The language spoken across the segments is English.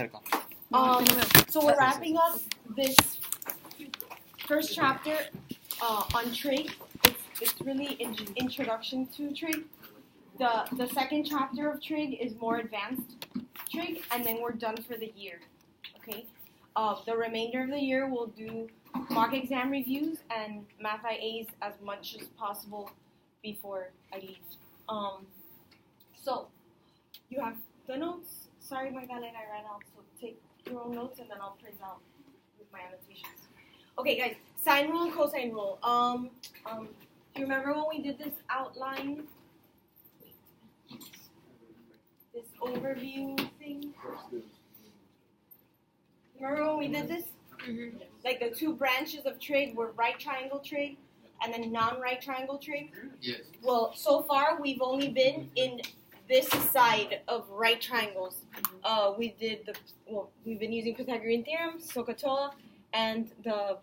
cerca. So we're wrapping up this first chapter on trig. It's really introduction to trig. The second chapter of trig is more advanced trig, and then we're done for the year. Okay. The remainder of the year we'll do mock exam reviews and math IAs as much as possible before I leave. So you have the notes. Sorry, Magdalena, I ran out. So take your own notes and then I'll print out with my annotations. Okay, guys. Sine rule, cosine rule. Do you remember when we did this outline? This overview thing? Remember when we did this? Mm-hmm. Like the two branches of trig were right triangle trig and then non-right triangle trig? Yes. Well, so far we've only been in this side of right triangles. We've been using Pythagorean theorem, SOHCAHTOA, and the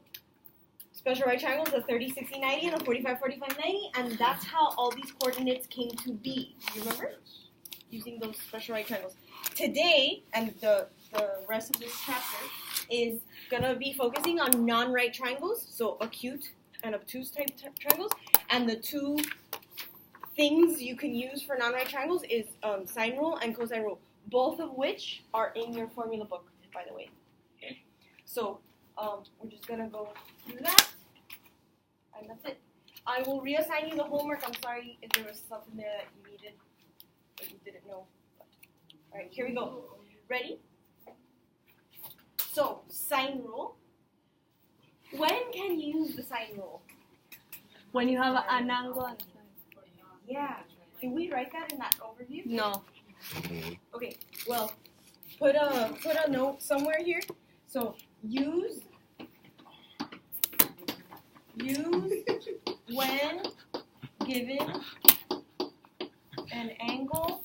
special right triangles, the 30, 60, 90, and the 45, 45, 90, and that's how all these coordinates came to be. You remember? Using those special right triangles. Today, and the rest of this chapter, is going to be focusing on non-right triangles, so acute and obtuse type triangles, and the two things you can use for non-right triangles is sine rule and cosine rule, both of which are in your formula book, by the way. Okay. So we're just going to go through that, and that's it. I will reassign you the homework. I'm sorry if there was stuff in there that you needed that you didn't know. All right, here we go. Ready? So, sine rule. When can you use the sine rule? When you have an angle and Yeah. Did we write that in that overview? no. Okay. Well, put a note somewhere here. So use when given an angle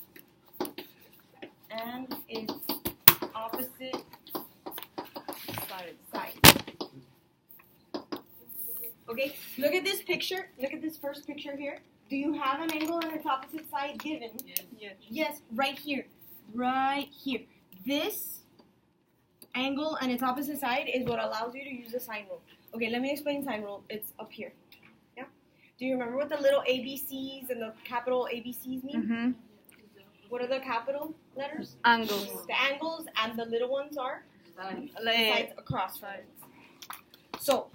and its opposite side. Okay, look at this picture. Look at this first picture here. Do you have an angle and its opposite side given? Yes. Yes, right here. Right here. This angle and its opposite side is what allows you to use the sine rule. Okay, let me explain sine rule. It's up here. Yeah? Do you remember what the little ABCs and the capital ABCs mean? Mm-hmm. What are the capital letters? Angles. The angles, and the little ones are? Like, Sides across. So,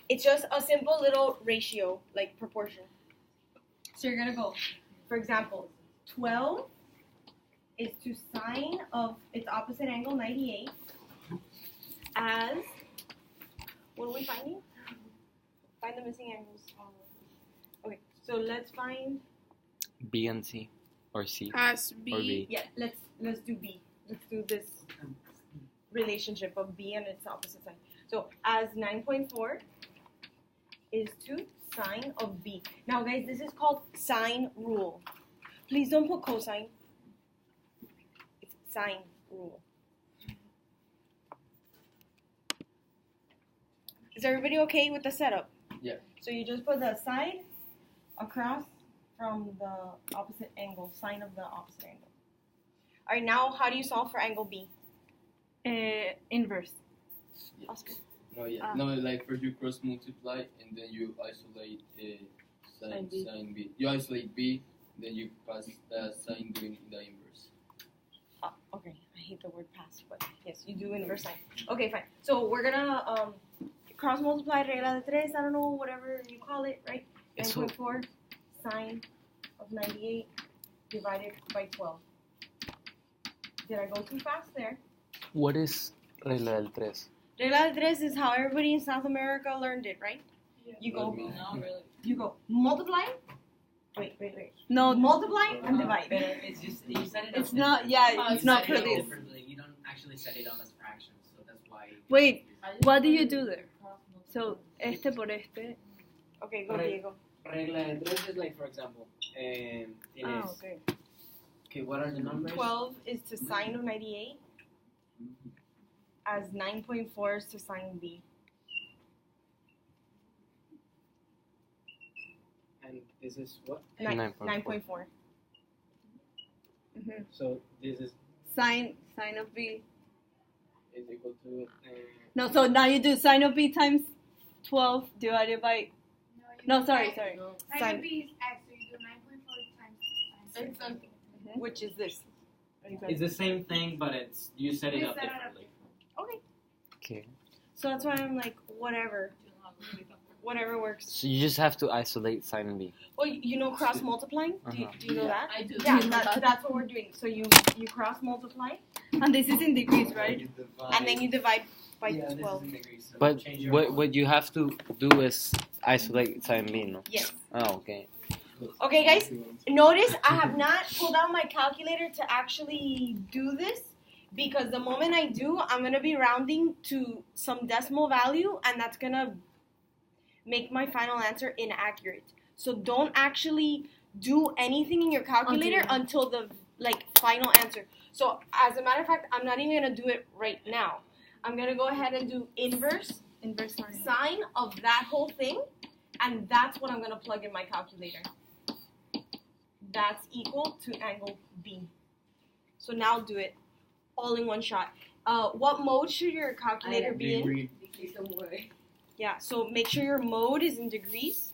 it's just a simple little ratio, like proportion. So you're going to go, for example, 12 is to sine of its opposite angle, 98, as, what are we finding? Find the missing angles. Okay, so let's find, B and C, or C, as or B. yeah, let's do B. Let's do this relationship of B and its opposite side. So as 9.4 is to sine of B. Now guys, this is called sine rule. Please don't put cosine. It's sine rule. Is everybody okay with the setup? Yeah. So you just put the side across from the opposite angle, sine of the opposite angle. All right, now how do you solve for angle B? inverse. Yes. Oscar. No, yeah. No, like first you cross multiply and then you isolate Sine B. sine B. You isolate B, then you pass the sign doing the inverse. Okay, I hate the word pass, but yes, you do inverse sine. Okay, fine. So we're gonna cross multiply regla de tres, I don't know, whatever you call it, right? So- 9.4 sine of 98 divided by 12. Did I go too fast there? What is regla del tres? Regla de tres is how everybody in South America learned it, right? You go, Not really. you go multiply. Wait. No, Multiply and divide. But it's just you set it up. it's not. Yeah, you it's not set it for up this. differently. You don't actually set it up as fractions, so that's why. Wait, what do you do there? So, este por este. Okay, go Right. Diego. Regla de tres is like, for example, tienes, Okay. okay, what are the numbers? 12 is to sine of 98, as 9.4 is to sine B. And this is what? 9.4. So this is Sine of B. is equal to No, so now you do sine of b times 12 divided by. No, sorry. Sine. Sine of b is x, so you do 9.4 times sine. And something, which is this. It's the same thing, but it's you set it up differently. Okay. So that's why I'm like, whatever works. So you just have to isolate sine b. Well, you know cross multiplying? Uh-huh. Do you know that? I do. Yeah, that's what we're doing. So you cross multiply, And this is in degrees, right? and then you divide by yeah, this 12. is in degrees. So But change your what you have to do is isolate sine b, no? Yes. Oh, okay. Okay, guys. Notice I have not pulled out my calculator to actually do this because the moment I do, I'm going to be rounding to some decimal value and that's going to make my final answer inaccurate. So don't actually do anything in your calculator until the final answer. So as a matter of fact, I'm not even going to do it right now. I'm going to go ahead and do inverse sine of that whole thing, and that's what I'm going to plug in my calculator. That's equal to angle B. So now do it all in one shot. What mode should your calculator be in? degree. Yeah, so make sure your mode is in degrees.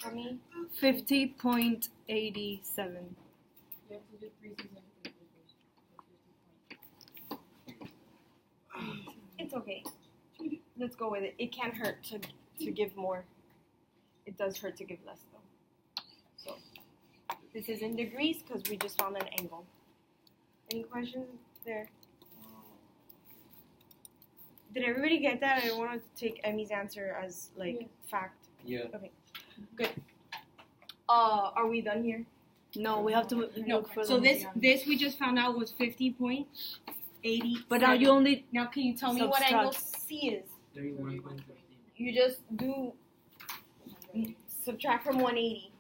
For me, 50.87. it's okay. Let's go with it. It can't hurt to give more. It does hurt to give less though. So this is in degrees because we just found an angle. Any questions there? Did everybody get that? I don't want to take Emmy's answer as fact. Yeah. Are we done here? No, we have to No. look for So them. this we just found out was 50.80. But now you only Now can you tell me what Subtract. angle C is? 31.15. You just do subtract from 180.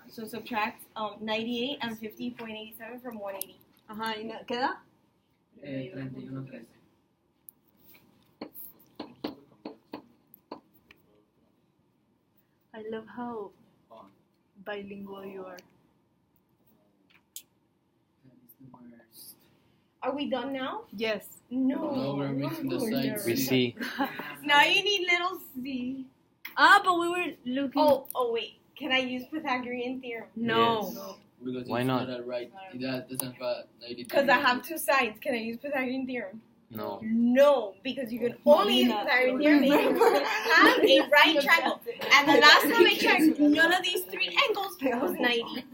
So subtract 98 and 50.87 from 180. Ajá, ¿y no- qué da? 31.13. I love how bilingual you are. That is the worst. Are we done now? Yes. No. No, we're missing the sides. We see. Now you need little c. Ah, but we were looking. Oh wait. Can I use Pythagorean theorem? No. Yes. Because Why it's not? not a right. That doesn't have 90 Because I have two sides. Can I use Pythagorean theorem? No. No, because you can only use Pythagorean theorem if you have a right triangle. And the last time I checked, none of these three angles was 90.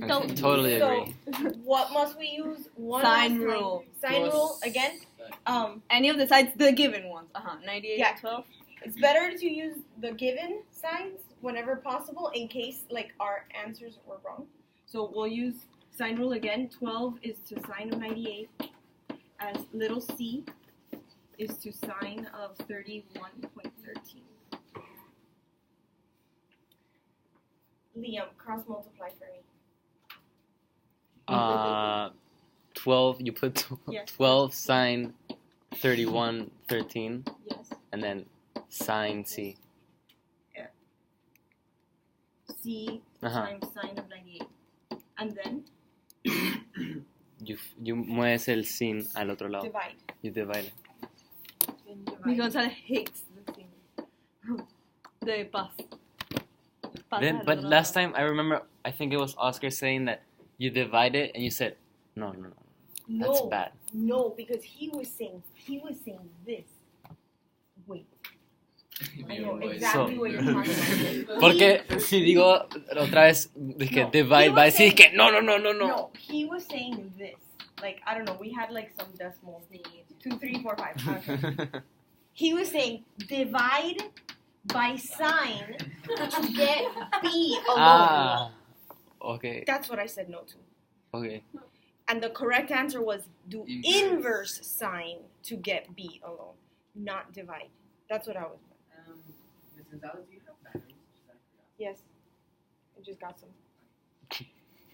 I So- totally so- agree. What must we use? One Sine last time. rule. Sine rule again. Any of the sides, the given ones. 98 Yeah. and 12. It's better to use the given signs whenever possible in case our answers were wrong. So we'll use sine rule again. 12 is to sine of 98, as little c is to sine of 31.13. Liam, cross multiply for me. 12. You put Yes. 12 sine 31.13, Yes. and then sine c. C times sine of 98. And then You mueves el sin al otro lado. divide. You divide. Then divide. Because I hates the thing. The pass. Then, but last time I remember, I think it was Oscar saying that you divide it, and you said, no, that's No, bad. no, because he was saying this. Wait. I know exactly So- what you're talking about. Porque si digo otra vez de que No, divide, he va a was decir saying- que no. No, he was saying this. I don't know. We had some decimals. 2, 3, 4, 5. Okay. He was saying divide by sine to get B alone. Ah, okay, That's what I said no to. okay. And the correct answer was do Inverse. inverse sine to get B alone, not divide. That's what I was. Mrs. Gonzalez, do you have batteries? Just out of curiosity. Yes. I just got some.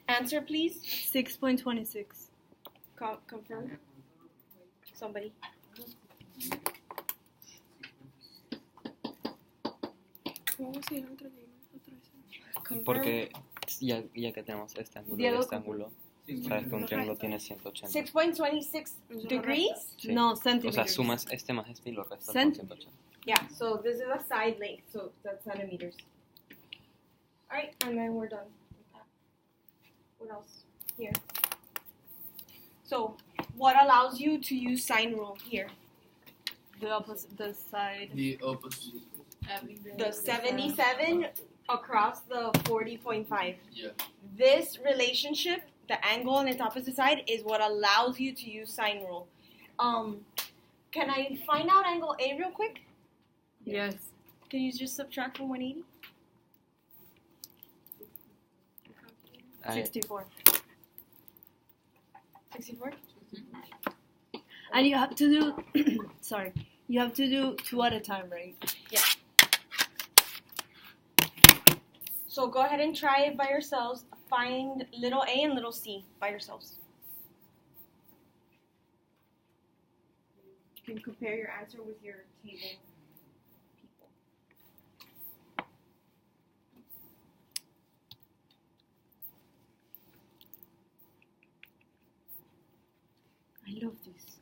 Answer, please. 6.26. Confirm. Somebody. Porque ya que tenemos este ángulo y Diego, este ángulo, sabes que un triángulo tiene 180. 6.26 degrees. Sí. No, O centimeters. sea, sumas este más este y lo restas con Cent- 180. Yeah, so this is a side length, so that's centimeters. Alright, and then we're done with that. What else? Here. So, what allows you to use sine rule here? The opposite, the side. The opposite. The 77 across the 40.5. Yeah. This relationship, the angle on its opposite side, is what allows you to use sine rule. Can I find out angle A real quick? Yes. Can you just subtract from 180? 64. 64? And you have to do, sorry, you have to do 2 at a time, right? So go ahead and try it by yourselves. Find little a and little c by yourselves. You can compare your answer with your table people. I love this.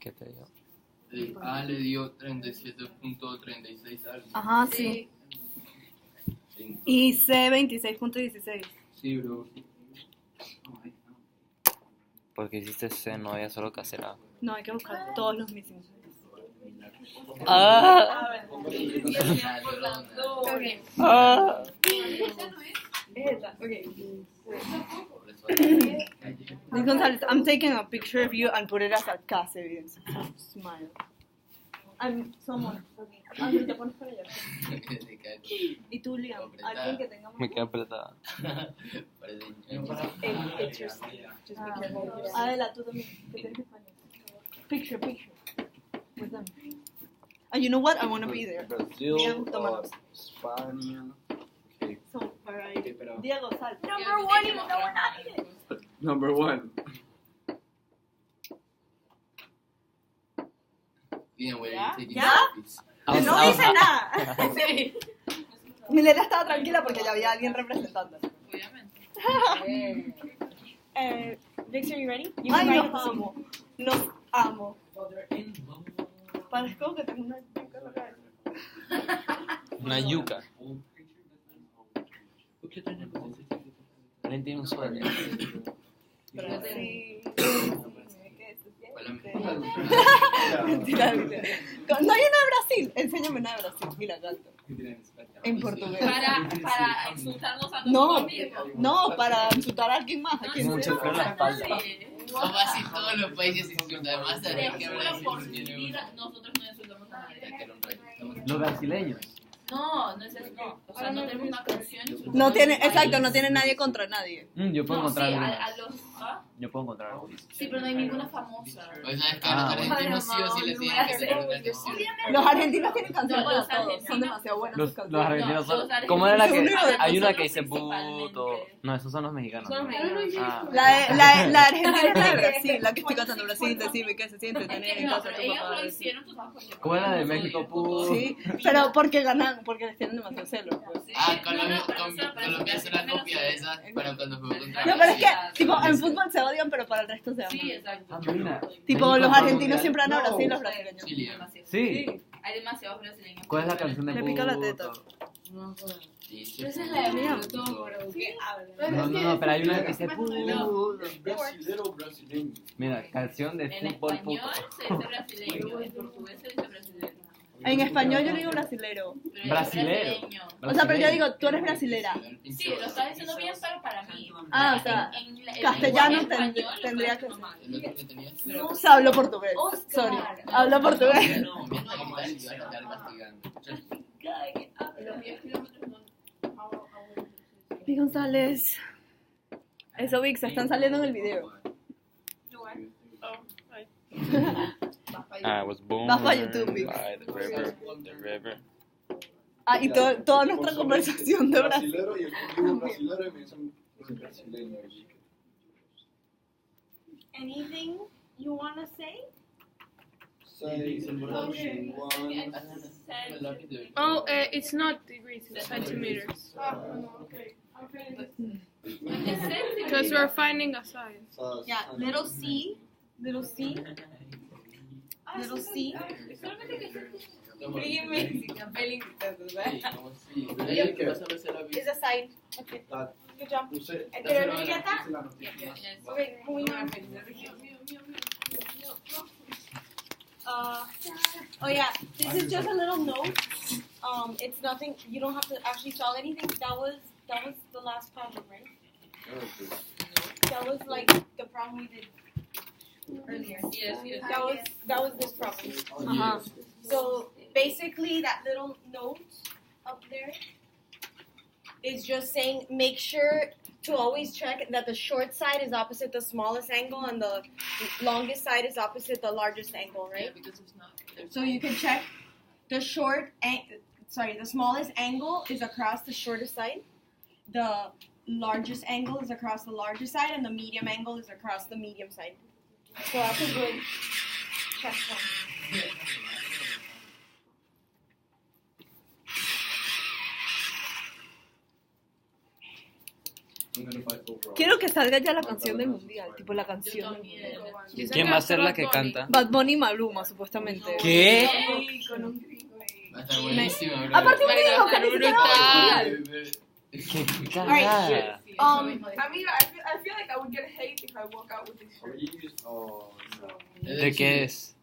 ¿Qué te digo? A le dio 37.36 al. Ajá, sí. Sí. Y C 26.16. Sí, bro. Porque hiciste C, no había solo que hacer A. No, hay que buscar todos los missing. ¡Ah! Okay. ¡Ah! Okay. Miss Gonzalez, I'm taking a picture of you and put it as a cast evidence. Smile. I'm someone. Okay. Te pones para allá. Y tú, Liam, alguien que tenga Me quedé apretada. Pictures. Just be careful. Adela, tú también. Que tienes español. Picture. With them. And you know what? I want to be there. Brazil, Liam, tómanos. España. Okay. So, alright. Okay, pero Diego, sal. Number 1, even though we're not in it. Number 1. Bien, güey. ¿Ya? No dice nada. Sí. Milena estaba tranquila porque ya había alguien representando. Victor, you ready? You Ay, can write los it. amo. Los amo. Parezco que tengo una yuca en la cabeza. Una yuca. Él tiene un suéter. Brasil. Hola, Mentira. No hay una de Brasil. Enséñame una de Brasil. Mira, gato. En portugués. Para insultarnos a No, nosotros mismos. no, para insultar a alguien más. ¿A quién Mucho sea? frío en la espalda. Como así todos los países insultan. Además, Te que juro Brasil por tiene vida, nosotros no insultamos a nadie. Los brasileños. No, no es eso, no. O sea, no tenemos una canción. No tiene, exacto, no tiene nadie contra nadie. Yo puedo No, sí, encontrar a los... ¿ah? Yo puedo encontrar algo. Sí, pero no hay ninguna famosa. Pues sabes que Ah, a los argentinos sí o sí les tienen que tener una canción. Los argentinos tienen canción No, para los todos, son argentinos- demasiado buenas sus Los canciones. argentinos No, son. los ¿Cómo era la que.? argentinos Hay una son que dice principalmente- puto. No, esos son los mexicanos. Son ¿no? mexicanos. Ah. La Argentina es la de Brasil, la que estoy cantando Brasil, decime qué se siente Es tener que en no, casa pero tu ellos papá. lo hicieron, tú sabes por qué. ¿Cómo era la de México? Puto. Sí, pero porque ganan, porque les tienen demasiado celos. Pues. Ah, Colombia hace una copia de esa para cuando jugó contra No, pero es que, Brasil. tipo, en fútbol se odian, pero para el resto se aman. Sí, exacto. Ah, mira. Tipo, México los fue al argentinos mundial. siempre ganan a Brasil y los brasileños. Chile. Demasiado. Sí. Hay demasiados brasileños. ¿Cuál es la canción de Me pica la teta. puto? Sí, sí. Esa es la de Mira. puto, bro. ¿Qué hablas? No, pero hay una que dice puto. Brasilero, brasileño. Mira, canción de En fútbol español puto. se dice brasileño, en portugués se dice brasileño. En español yo digo brasilero. Pero es Brasilero. brasileño. O sea, pero yo digo, tú eres brasilera. Sí, lo estás diciendo bien, pero para mí. Ah, o sea, en castellano español, tendría lo que puedes tomar. El otro que tenías. O sea, hablo portugués. Sorry, hablo portugués. No, mira la guitarra y te van a estar castigando. Los 10 kilómetros no. Mi González. Eso, Vic, se están saliendo en el video. I was born Vas pa' YouTube, Vic. by the river. Ah, y toda nuestra conversación de Brasil. Brasilero y el contigo brasilero y me dicen brasileño. Anything you want to say? Oh, it's not degrees, it's centimeters. Because we're finding a size. Yeah, little c, little c, little c. Is a sign. Okay. Good job. ¿Anterior etiqueta? Okay, moving on. Oh yeah, this is just a little note. It's nothing. You don't have to actually solve anything. That was the last problem, right? That was like the problem we did earlier. Yes, yes. That was this problem. So basically, that little note up there is just saying make sure to always check that the short side is opposite the smallest angle and the longest side is opposite the largest angle, Yeah, right? because it's not. So you can check the the smallest angle is across the shortest side. The largest angle is across the largest side, and the medium angle is across the medium side. So that's a good check one. Quiero que salga ya la canción del mundial, tipo la Yo canción del también. mundial. ¿Quién va a ser la que canta? Bad Bunny y Maluma, supuestamente. ¿Qué? Va a estar buenísimo, bro. Aparte me dijo que ni siquiera va al mundial. ¿Qué cagada? Amiga, I feel like I would get hate if I walk out with this shirt. Oh, no. ¿De qué es?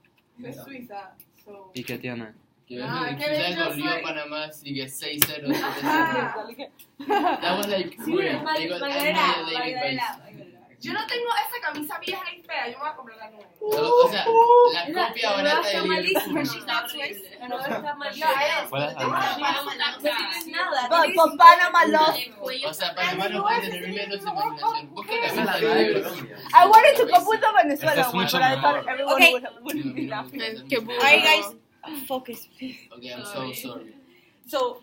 Es Suiza, so... ¿Y qué tiene? Que Suiza goleó a Panamá, sigue 6-0. 7-0. That was like weird. They got annihilated by. Yo no tengo esa camisa vieja y fea, yo me voy a comprar la nueva. O sea, la copia barata de Liverpool. ¿Cuál es la Con Panama Love. O sea, Panamá no puede tener menos imaginación. Busca camisa la de de Liverpool. I wanted to go with Venezuela Esta es one, mucho but I thought mejor. everyone Okay. would be laughing. Alright, guys, focus, please. Okay, I'm so sorry. So,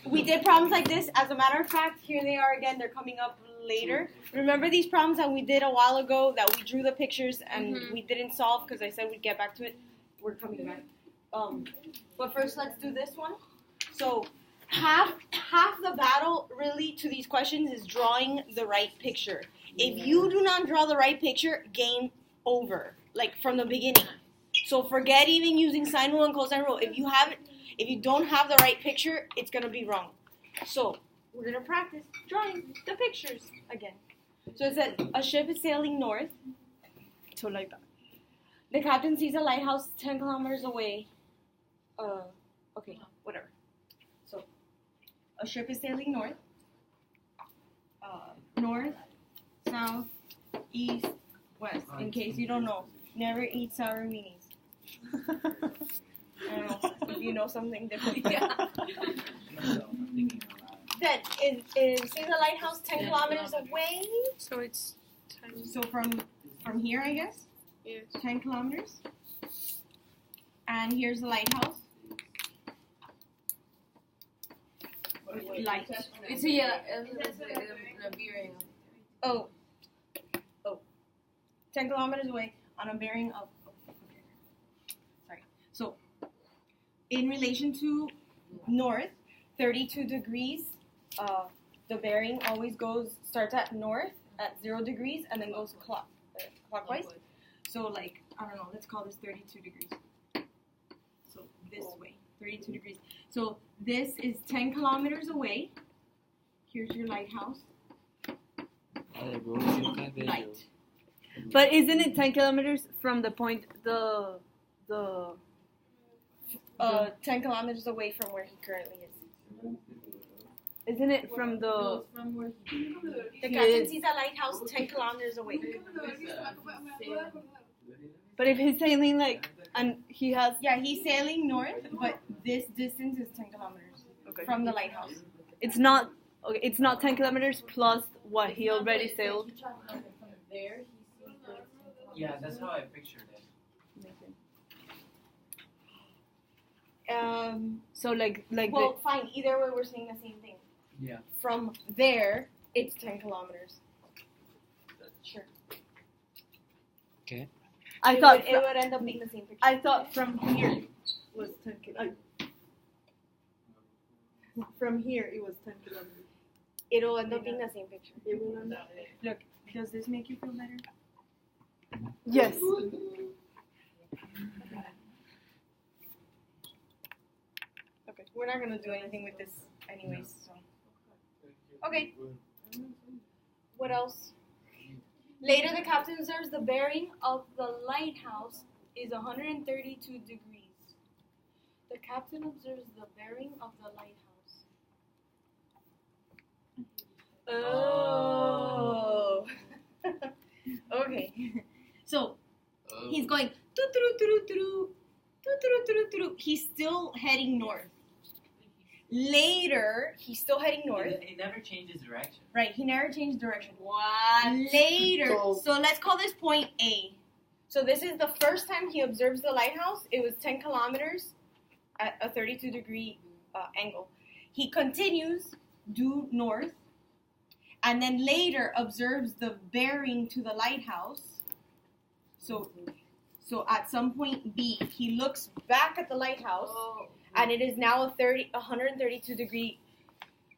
we did problems like this. As a matter of fact, here they are again. They're coming up later. Remember these problems that we did a while ago that we drew the pictures and we didn't solve because I said we'd get back to it? We're coming back. But first, let's do this one. So, half the battle really to these questions is drawing the right picture. If you do not draw the right picture, game over. Like from the beginning. So forget even using sine rule and cosine rule. If you don't have the right picture, it's gonna be wrong. So we're gonna practice drawing the pictures again. So it said a ship is sailing north. So like that. The captain sees a lighthouse 10 kilometers away. Okay, whatever. So a ship is sailing north. North, south, east, west. In case you don't know, never eat sour meanies. I don't know if you you know something different. No, I'm thinking out loud. That is say the lighthouse 10 kilometers away. So it's So from here, I guess, yes. 10 kilometers. And here's the lighthouse. Light. It's the bearing. Oh. 10 kilometers away on a bearing of. Sorry. So, in relation to north, 32 degrees. The bearing always starts at north at 0 degrees and then goes clockwise. So, like, I don't know, let's call this 32 degrees. So, this way, 32 degrees. So, this is 10 kilometers away. Here's your lighthouse. Light. But isn't it 10 kilometers from the point, 10 kilometers away from where he currently is. isn't it from the, The captain sees a lighthouse 10 kilometers away. but if he's sailing like, and he has, Yeah, he's sailing north, but this distance is 10 kilometers from the lighthouse. it's not 10 kilometers plus what he already sailed. Yeah, that's how I pictured it. So like Well, fine. Either way, we're saying the same thing. Yeah. From there, it's 10 kilometers. Sure. I thought it would end up being the same picture. I thought from here was 10 kilometers. From here it was 10 kilometers. It'll end up being the same picture. Look, Does this make you feel better? yes. Okay. We're not gonna do anything with this, anyways. So. Okay. What else? Later, the captain observes the bearing of the lighthouse is 132 degrees. The captain observes the bearing of the lighthouse. Oh. Okay. So he's going. He's still heading north. Later, he's still heading north. He never changes direction. Right, he never changed direction. What? Later. So let's call this point A. So this is the first time he observes the lighthouse. It was 10 kilometers at a 32 degree angle. He continues due north and then later observes the bearing to the lighthouse. So at some point B, he looks back at the lighthouse and it is now 132 degree.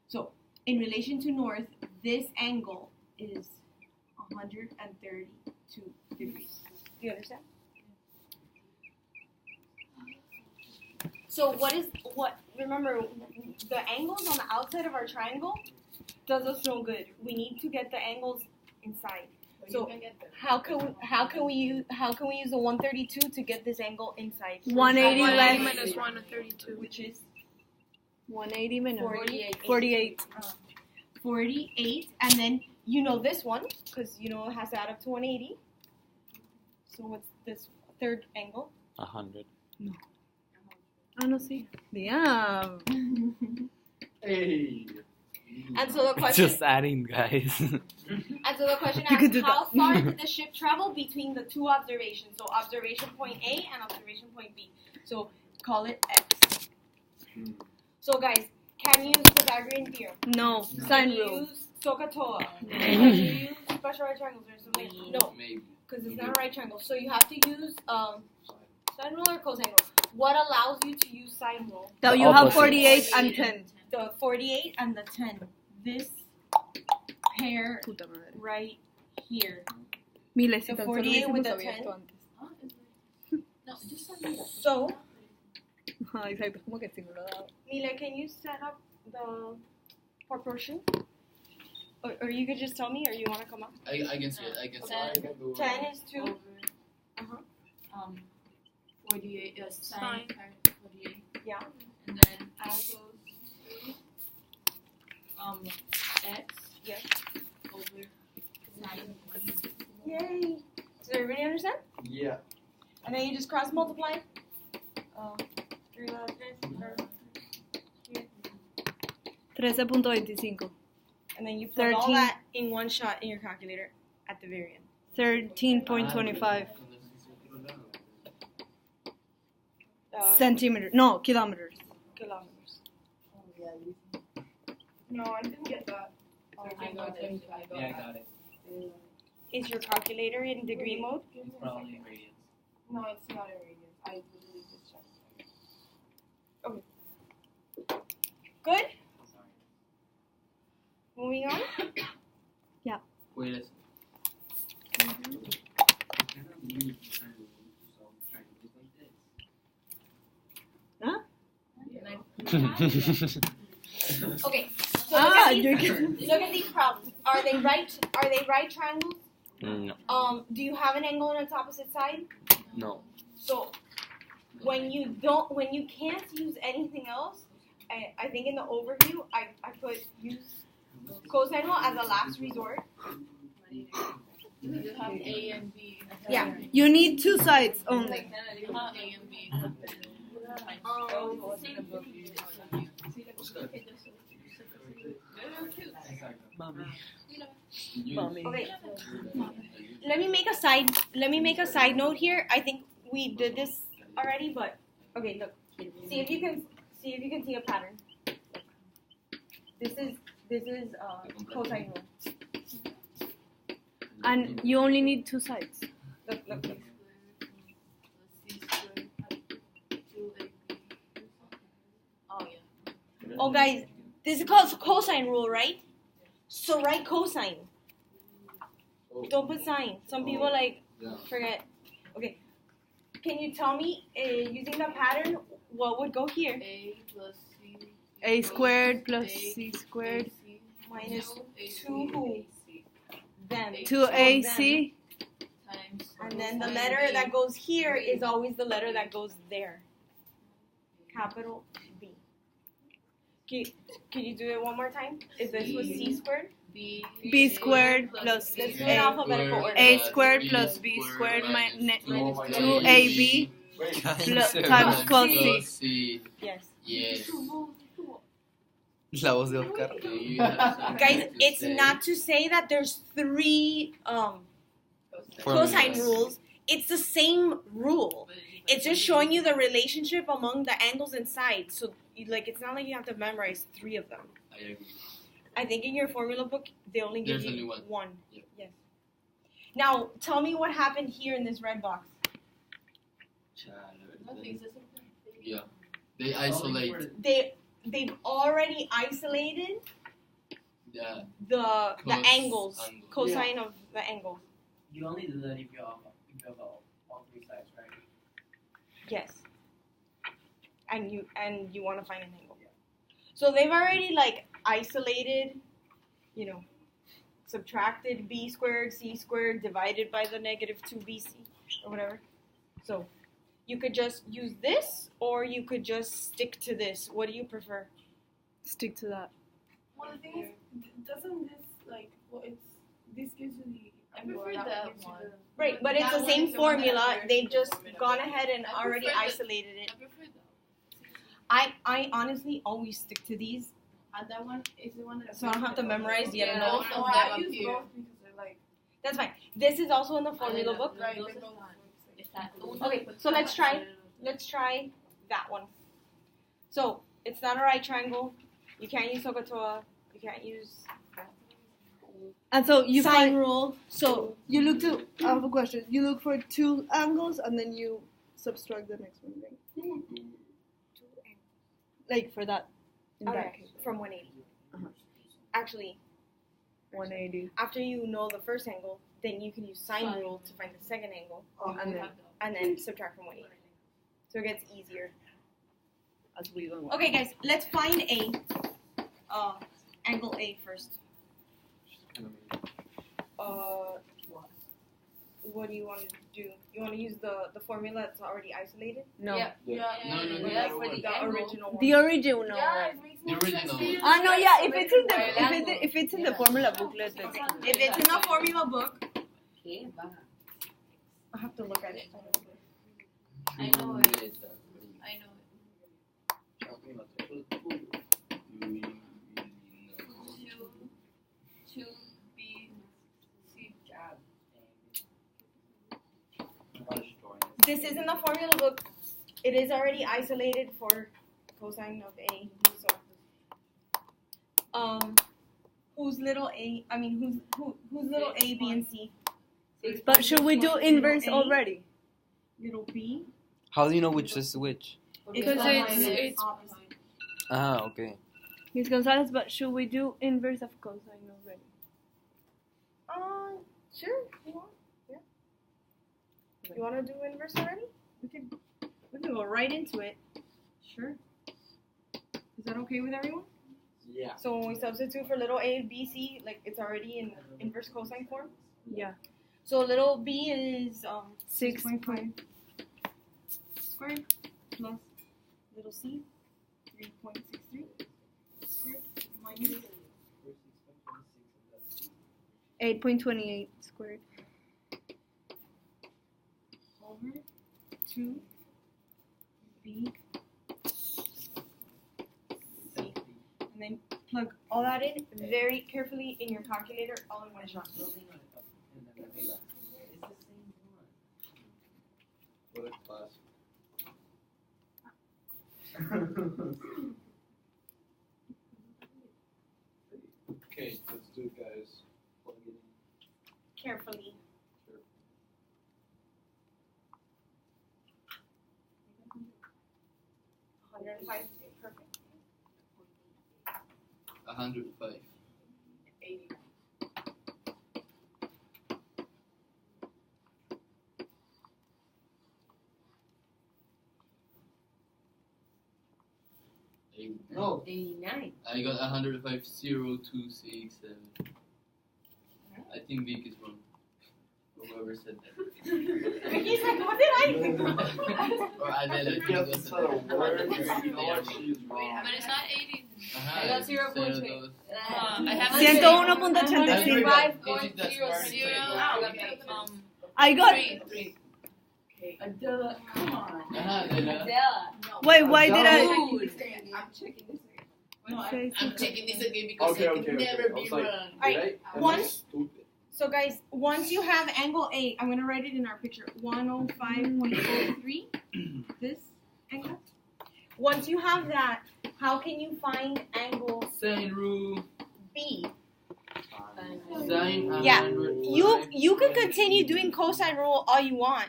So in relation to north, this angle is 132 degrees. Do you understand? So remember, the angles on the outside of our triangle does us no good. We need to get the angles inside. So how can we use the 132 to get this angle inside? 180 less. minus 132. Which is 180 minus 48. 48. 48, and then you know this one because you know it has to add up to 180. So what's this third angle? 100. I don't see. Damn. Hey. And so the question Just adding, guys. And so the question You could do asks, how that. far did the ship travel between the two observations? So observation point A and observation point B. So call it X. So guys, can you use Pythagorean theorem? No. Can Sine you rule. use SOHCAHTOA? Can you use special right triangles or something? No, Maybe. because it's not a right triangle. So you have to use sine rule or cosine rule. What allows you to use sine rule? That you have Opposite. 48 and 10. The 48 and the 10. This pair right here. Miles, The tan solo 48 with the hubiésemos 10. abierto antes. No, yo sabía. So, Ajá, exacto, como que si me lo he dado. Mila, can you set up the proportion? Or you could just tell me, or you want to come up? I can see it. I can see it. 10 is 2. Over, 48 is sine 48. Yeah. And then I goes to x. Yeah. Over sine 20. Yay. Does everybody understand? Yeah. And then you just cross multiply. 3 letters. 13.25. And then you put all 13. that in one shot in your calculator at the very end. 13.25 Kilometers. kilometers. No, I didn't get that. I got it. Yeah, I got it. Is your calculator in degree mode? It's probably radians. No, it's not in radians. I literally just checked. Good? Moving on. Wait a second. Okay. So look at these problems. Are they right triangles? No. Do you have an angle on its opposite side? No. So when you can't use anything else, I think in the overview I put use cosine rule as a last resort. You have A and B. Yeah. You need two sides only. You have A and B. Okay. Let me make a side note here. I think we did this already, but okay, look. See if you can see a pattern. This is cosine rule. And you only need two sides. Look. Oh yeah. Oh guys, this is called cosine rule, right? So write cosine. Don't put sine. Some people forget. Okay. Can you tell me using the pattern what would go here? A plus C. A squared plus C squared. Minus 2 them. 2AC. Times. And then the letter that goes here is always the letter that goes there. Capital B. Can you do it one more time? If this was C squared? B squared plus Let's do it in alphabetical order. A squared plus B squared minus 2AB times cos C. C. Yes. Yes. La voz de Oscar. Guys, it's not to say that there's 3 cosine rules. It's the same rule. It's just showing you the relationship among the angles and sides. So, it's not like you have to memorize 3 of them. I agree. I think in your formula book, they only give There's you only one. one. Yeah. Yes. Now, tell me what happened here in this red box. Yeah. They isolate They've already isolated the the angles, angle. cosine of the angle. You only do that if you have all three sides, right? Yes. And you want to find an angle. So they've already isolated, subtracted b squared, c squared, divided by the negative 2bc or whatever. So you could just use this, or you could just stick to this. What do you prefer? Stick to that. Well, the thing is, doesn't this this gives you the. I prefer that one. Right, but it's That the one same is the one that formula. we're They've just formula. gone ahead and I already prefer the- isolated it. I prefer that. I honestly always stick to these, And that one is the one that. so I don't have to memorize yet Yeah. another. Both No, of I them use appear. both because they're like. That's fine. This is also in the formula then book. Right, those they are both fine. work It's that Okay, so let's try. Let's try that one. So it's not a right triangle. You can't use SOHCAHTOA. You can't use And so you sine find rule. so you look to. I have a question. You look for two angles and then you subtract the next one, right? Like for that. In that Okay, case, from 180. Uh-huh. Actually, 180. after you know the first angle, then you can use sine Sine. rule to find the second angle, And then and then subtract from 180. So it gets easier. as we go. Okay, guys, let's find angle A first. What do you want to do? You want to use the formula that's already isolated? No. Yeah. No. Yeah, for the The angle. original one. The original. Yeah, it makes The more sense original to use Ah no, yeah. If it's in the Triangle. if it's in the formula booklet, that's If it's in the formula book, I have to look at it. I know it. I know it. formula book, it is already isolated for cosine of A. So, who's little a? I mean, who's little a, b, and c? But should we do inverse Little A, already? Little b. How do you know which is which? Because it's opposite. Ah, okay. Miss Gonzalez, but should we do inverse of cosine already? Sure. You want? Yeah. You want to do inverse already? We can go right into it. Sure. Is that okay with everyone? Yeah. So when we substitute for little a, b, c, like it's already in inverse cosine form. Yeah. So little b is 6.5 squared plus little c 3.63 squared minus 8.28 squared. over 2 b c, and then plug all that in very carefully in your calculator all in one shot. What a class. Okay, let's do it, guys. Plug it in. Carefully. Sure. 105. Perfect. 105. 80. No. 89. I got 105, 0, 2, 6, 7. I think Vic is wrong. Or whoever said that. He's like, what did I do? Or Adela, I think it was Not a word. You know what? Adela. She's wrong. But it's not 80. I got 0.2. I have 101.85. I got. three. Adela, come on. Adela. Wait, why did I? I'm checking this again. No, I'm checking this again because Okay, it can never I be was like, wrong. Alright, right? That one- was stupid. So guys, once you have angle A, I'm gonna write it in our picture. 105.03. This angle. Once you have that, how can you find angle Sine rule. B? Sine Yeah, 105. You can continue doing cosine rule all you want,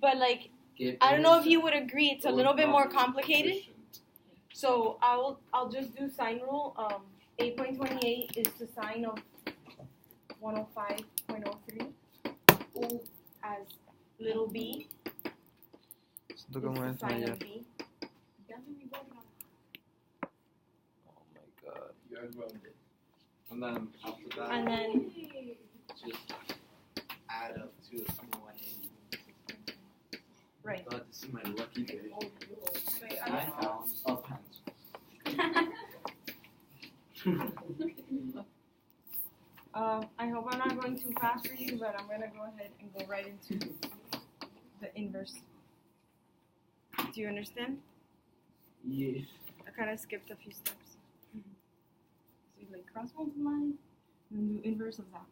but like I don't know if you would agree, it's a little bit more complicated. So I'll just do sine rule. 8.28 is the sine of 105.03 as little b. Siento Is como the es sine allá. of b. Oh my god. You're grounded. And then after that, And then just add up to 180. right. God, this is my lucky day. Wait, I found a pencil. I hope I'm not going too fast for you, but I'm gonna go ahead and go right into the inverse. Do you understand? Yes. I kind of skipped a few steps. So you like cross multiply and do inverse of that.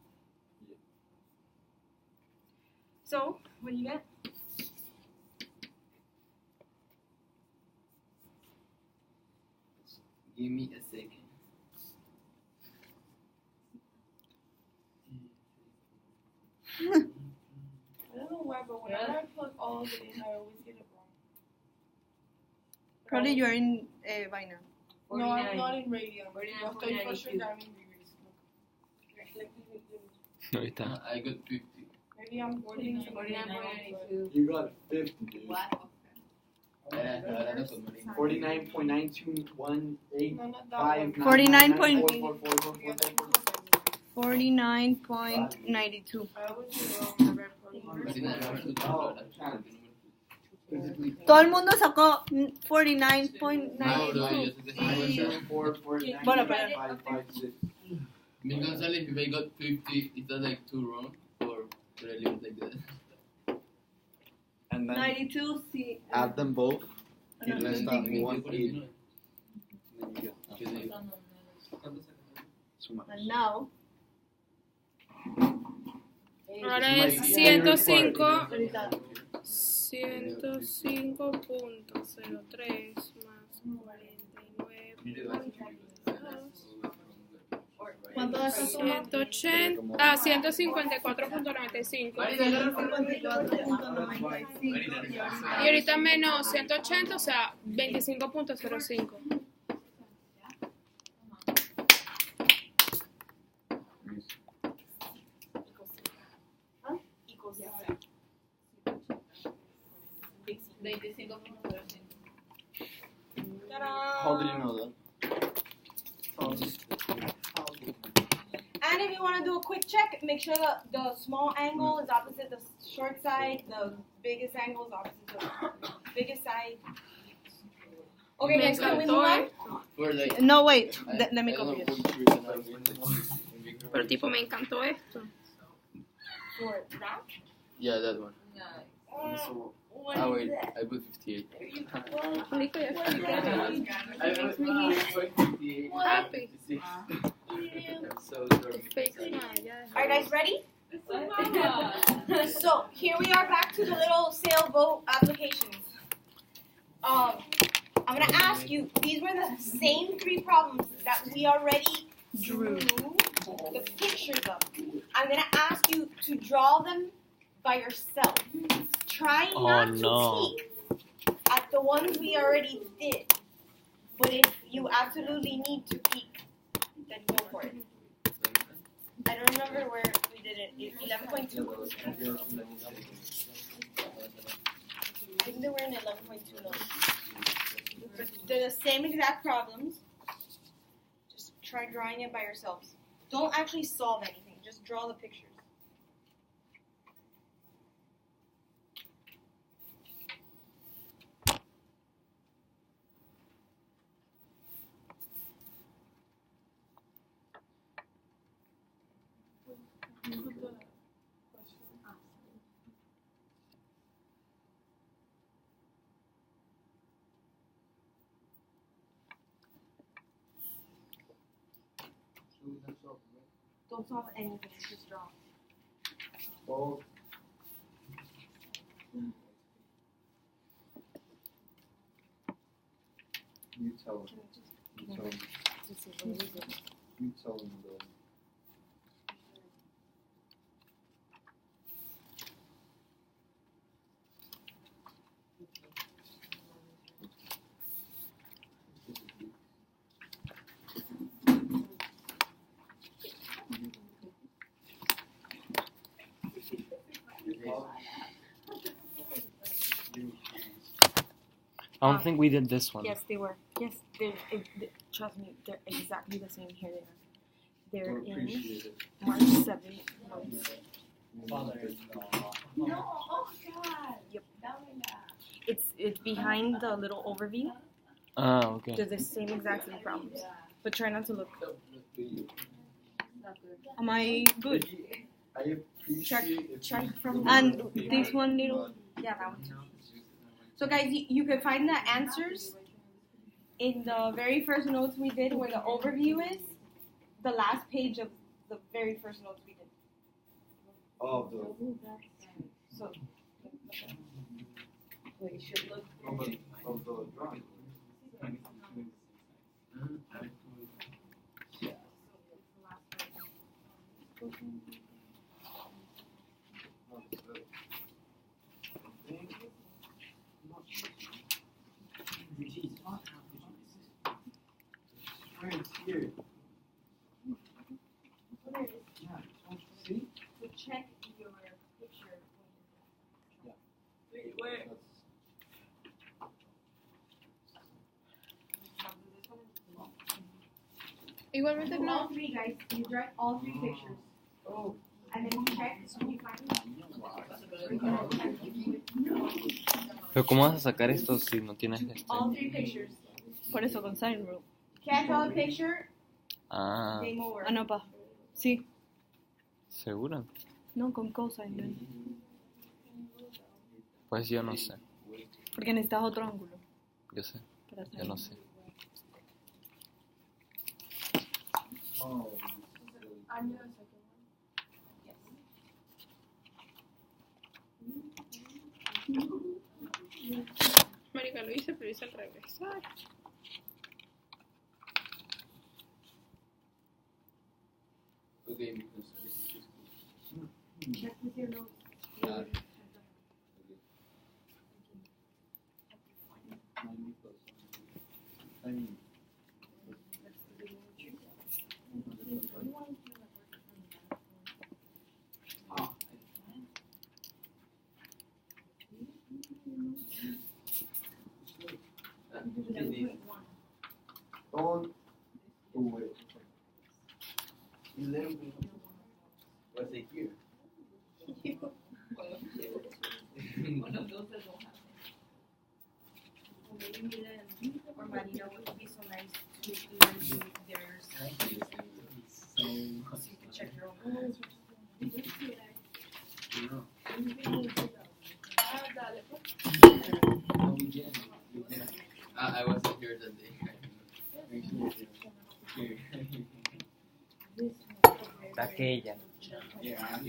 So what do you get? Give me a second. I don't know why, but whenever I plug all of it in, I always get it wrong. Probably you're in Vaina. No, I'm not in radio. 49.92. Estoy for sure that I'm in reverse. Ahorita. I got 50. Maybe I'm putting 49.92. You got 50, dude. What? Hablando con Marina. 49.9218. No, not that one. 49.92. I always do it wrong whenever I plug in. Marina, no, tú te hablas. Todo el mundo sacó No, 49.92. bro, yo sé que Bueno, pero- Miss Gonzalez, if I got 50, is that like too wrong? Or should I leave it like that? And then 92, sí. add them both. Y I resta think me 180. dio 49. Suma. And now, Ahora es My 105, favorite part. ahorita. 105.03 más 49.2. ¿Cuánto da esta suma? 180, 154.95. Y ahorita menos 180, o sea, 25.05. How do you know that? And if you want to do a quick check, make sure the small angle is opposite the short side, the biggest angle is opposite the biggest side. Okay, guys, can we move on? No, wait. Let me copy it. Pero tipo, me encantó esto. For that? Yeah, that one. Ah, wait, I put 58. Nico, ya I put 58. Happy. I'm so sorry. Fake smile, yeah. Are you guys ready? So here we are back to the little sailboat applications. I'm gonna ask you. These were the same 3 problems that we already drew the pictures of. I'm gonna ask you to draw them by yourself. Try not to peek at the ones we already did. But if you absolutely need to peek, then go for it. I don't remember where we did it. 11.2. I think they were in 11.2 notes. They're the same exact problems. Just try drawing it by yourselves. Don't actually solve anything. Just draw the pictures. Don't solve anything, just draw. Oh. You tell him. You tell him. You tell him though. I don't think we did this one. Yes, they were. Yes, trust me, they're exactly the same. Here they are. They're in March 7th. No, oh God. Yep. It's behind the little overview. Oh, okay. They're the same exact same problems. But try not to look. Am I good? I Check from And this one little. yeah, that one too. So guys, you can find the answers in the very first notes we did where the overview is. The last page of the very first notes we did. Oh, So We should look of the drawing. Right here. See? so check your picture. Where? Igualmente Do no. all 3 guys. You draw all 3 pictures. Oh. And then you check and you find Pero ¿cómo vas a sacar esto si no tienes este? all 3 pictures. Por eso con sign rule. Can't draw a picture, Ah, game over. Ah, no, pa. Sí. ¿segura? No, con cosine. Pues yo no sé. Porque necesitas otro ángulo. Yo sé. Para hacer. Yo no sé. Oh. I knew the second one. Yes. Marica, lo hice, pero hice al revés. Ay. Okay, because this is cool. Claro. I mean, don't do it. 11 was it here? One of those that don't happen. Maybe Milan or Marina would be so nice to even do theirs. So you can check your own. I wasn't here that day. Aquella. Yeah,